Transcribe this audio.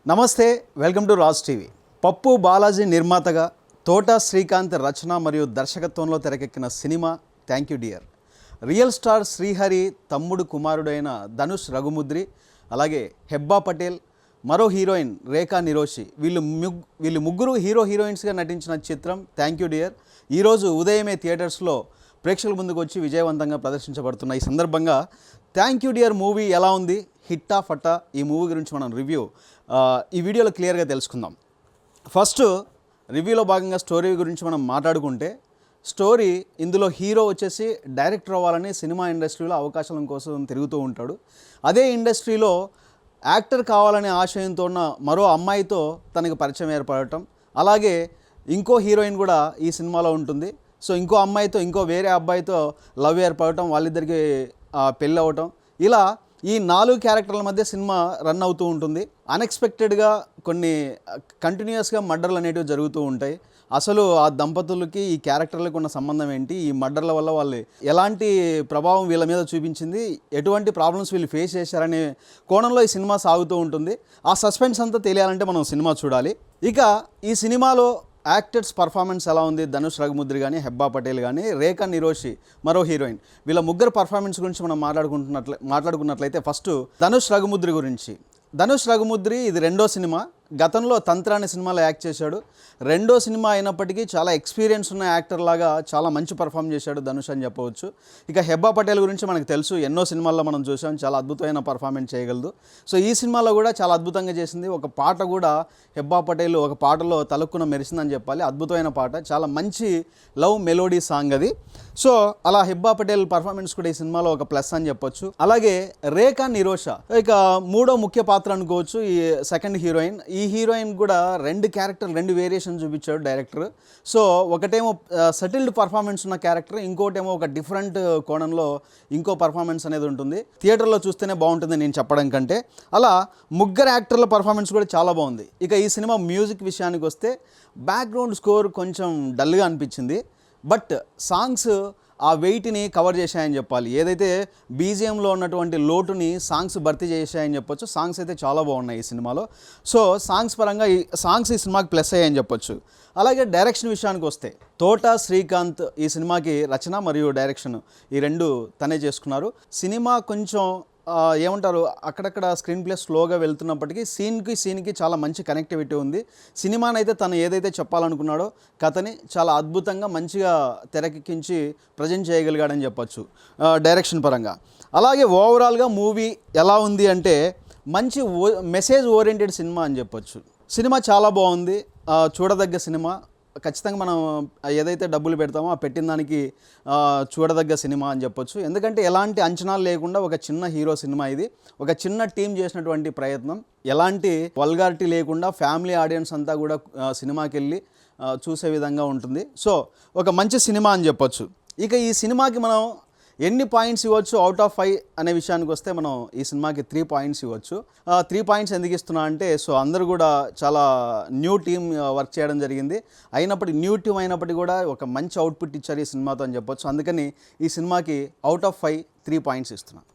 నమస్తే, welcome to Raj TV. పప్పు బాలాజీ నిర్మాతగా తోటా శ్రీకాంత్ రచన మరియు దర్శకత్వంలో తెరకెక్కిన cinema thank you dear. Real star Srihari తమ్ముడు కుమారుడైన ధనుష్ రఘుముద్రి, అలాగే హెబ్బా పటేల్, మరో హీరోయిన్ రేఖా నిరోషి, వీళ్ళు ముగ్గురు హీరోయిన్స్గా నటించిన చిత్రం థ్యాంక్ యూ డియర్ ఈరోజు ఉదయమే థియేటర్స్లో ప్రేక్షకుల ముందుకు వచ్చి విజయవంతంగా ప్రదర్శించబడుతున్న ఈ సందర్భంగా థ్యాంక్ యూ డియర్ మూవీ ఎలా ఉంది, హిట్టా ఫట్టా, ఈ మూవీ గురించి మనం రివ్యూ ఈ వీడియోలో క్లియర్గా తెలుసుకుందాం. ఫస్ట్ రివ్యూలో భాగంగా స్టోరీ గురించి మనం మాట్లాడుకుంటే, స్టోరీ ఇందులో హీరో వచ్చేసి డైరెక్టర్ అవ్వాలని సినిమా ఇండస్ట్రీలో అవకాశాల కోసం తిరుగుతూ ఉంటాడు. అదే ఇండస్ట్రీలో యాక్టర్ కావాలనే ఆశయంతో ఉన్న మరో అమ్మాయితో తనకు పరిచయం ఏర్పడటం, అలాగే ఇంకో హీరోయిన్ కూడా ఈ సినిమాలో ఉంటుంది. సో ఇంకో అమ్మాయితో వేరే అబ్బాయితో లవ్ ఏర్పడటం, వాళ్ళిద్దరికి పెళ్ళి అవ్వటం, ఇలా ఈ 4 క్యారెక్టర్ల మధ్య సినిమా రన్ అవుతూ ఉంటుంది. అన్ఎక్స్పెక్టెడ్గా కొన్ని కంటిన్యూస్గా మర్డర్లు అనేటివి జరుగుతూ ఉంటాయి. అసలు ఆ దంపతులకి ఈ క్యారెక్టర్లకు ఉన్న సంబంధం ఏంటి, ఈ మర్డర్ల వల్ల వాళ్ళు ఎలాంటి ప్రభావం వీళ్ళ మీద చూపించింది, ఎటువంటి ప్రాబ్లమ్స్ వీళ్ళు ఫేస్ చేశారనే కోణంలో ఈ సినిమా సాగుతూ ఉంటుంది. ఆ సస్పెన్స్ అంతా తెలియాలంటే మనం సినిమా చూడాలి. ఇక ఈ సినిమాలో యాక్టర్స్ పర్ఫార్మెన్స్ ఎలా ఉంది, ధనుష్ రఘుముద్రి కానీ, హెబ్బా పటేల్ కానీ, రేఖా నిరోషి మరో హీరోయిన్, వీళ్ళ ముగ్గురు పర్ఫార్మెన్స్ గురించి మనం మాట్లాడుకున్నట్లయితే ఫస్ట్ ధనుష్ రఘుముద్రి గురించి. ధనుష్ రఘుముద్రి ఇది 2వ సినిమా. గతంలో తంత్ర అనే సినిమాలో యాక్ట్ చేశాడు. 2వ సినిమా అయినప్పటికీ చాలా ఎక్స్పీరియన్స్ ఉన్న యాక్టర్ లాగా చాలా మంచి పర్ఫామ్ చేశాడు ధనుష్ అని చెప్పవచ్చు. ఇక హెబ్బా పటేల్ గురించి మనకు తెలుసు, ఎన్నో సినిమాల్లో మనం చూసాం, చాలా అద్భుతమైన పర్ఫార్మెన్స్ చేయగలదు. సో ఈ సినిమాలో కూడా చాలా అద్భుతంగా చేసింది. ఒక పాట కూడా హెబ్బా పటేల్ ఒక పాటలో తలుక్కున మెరిసిందని చెప్పాలి. అద్భుతమైన పాట, చాలా మంచి లవ్ మెలోడీ సాంగ్ అది. సో అలా హెబ్బా పటేల్ పర్ఫార్మెన్స్ కూడా ఈ సినిమాలో ఒక ప్లస్ అని చెప్పొచ్చు. అలాగే రేఖా నిరోష ఇక 3వ ముఖ్య పాత్ర అనుకోవచ్చు, ఈ సెకండ్ హీరోయిన్. ఈ హీరోయిన్ కూడా 2 వేరియేషన్ చూపించాడు డైరెక్టర్. సో ఒకటేమో సెటిల్డ్ పర్ఫార్మెన్స్ ఉన్న క్యారెక్టర్, ఇంకోటేమో ఒక డిఫరెంట్ కోణంలో ఇంకో పర్ఫార్మెన్స్ అనేది ఉంటుంది. థియేటర్లో చూస్తేనే బాగుంటుంది నేను చెప్పడం కంటే. అలా ముగ్గురు యాక్టర్ల పర్ఫార్మెన్స్ కూడా చాలా బాగుంది. ఇక ఈ సినిమా మ్యూజిక్ విషయానికి వస్తే బ్యాక్గ్రౌండ్ స్కోర్ కొంచెం డల్గా అనిపించింది, బట్ సాంగ్స్ ఆ వెయిట్ని కవర్ చేశాయని చెప్పాలి. ఏదైతే బీజిఎంలో ఉన్నటువంటి లోటుని సాంగ్స్ భర్తీ చేశాయని చెప్పొచ్చు. సాంగ్స్ అయితే చాలా బాగున్నాయి ఈ సినిమాలో. సో సాంగ్స్ పరంగా ఈ సినిమాకి ప్లస్ అయ్యాయని చెప్పొచ్చు. అలాగే డైరెక్షన్ విషయానికి వస్తే తోటా శ్రీకాంత్ ఈ సినిమాకి రచన మరియు డైరెక్షన్ ఈ 2 తనే చేసుకున్నారు. సినిమా కొంచెం ఏమంటారు, అక్కడక్కడ స్క్రీన్ ప్లే స్లోగా వెళ్తున్నప్పటికీ సీన్కి చాలా మంచి కనెక్టివిటీ ఉంది. సినిమాని అయితే తను ఏదైతే చెప్పాలనుకున్నాడో కథని చాలా అద్భుతంగా మంచిగా తెరకెక్కించి ప్రజెంట్ చేయగలిగాడని చెప్పొచ్చు డైరెక్షన్ పరంగా. అలాగే ఓవరాల్గా మూవీ ఎలా ఉంది అంటే మంచి మెసేజ్ ఓరియంటెడ్ సినిమా అని చెప్పొచ్చు. సినిమా చాలా బాగుంది, చూడదగ్గ సినిమా. ఖచ్చితంగా మనం ఏదైతే డబ్బులు పెడతామో ఆ పెట్టిన దానికి చూడదగ్గ సినిమా అని చెప్పొచ్చు. ఎందుకంటే ఎలాంటి అంచనాలు లేకుండా ఒక చిన్న హీరో సినిమా ఇది. ఒక చిన్న టీం చేసినటువంటి ప్రయత్నం, ఎలాంటి వల్గారిటీ లేకుండా ఫ్యామిలీ ఆడియన్స్ అంతా కూడా సినిమాకి వెళ్ళి చూసే విధంగా ఉంటుంది. సో ఒక మంచి సినిమా అని చెప్పొచ్చు. ఇక ఈ సినిమాకి మనం ఎన్ని పాయింట్స్ ఇవ్వచ్చు అవుట్ ఆఫ్ 5 అనే విషయానికి వస్తే మనం ఈ సినిమాకి 3 పాయింట్స్ ఇవ్వచ్చు. 3 పాయింట్స్ ఎందుకు ఇస్తున్నా అంటే, సో అందరూ కూడా చాలా న్యూ టీమ్ వర్క్ చేయడం జరిగింది. న్యూ టీమ్ అయినప్పటికీ కూడా ఒక మంచి అవుట్పుట్ ఇచ్చారు ఈ సినిమాతో అని చెప్పొచ్చు. అందుకని ఈ సినిమాకి అవుట్ ఆఫ్ 5 3 పాయింట్స్ ఇస్తున్నాను.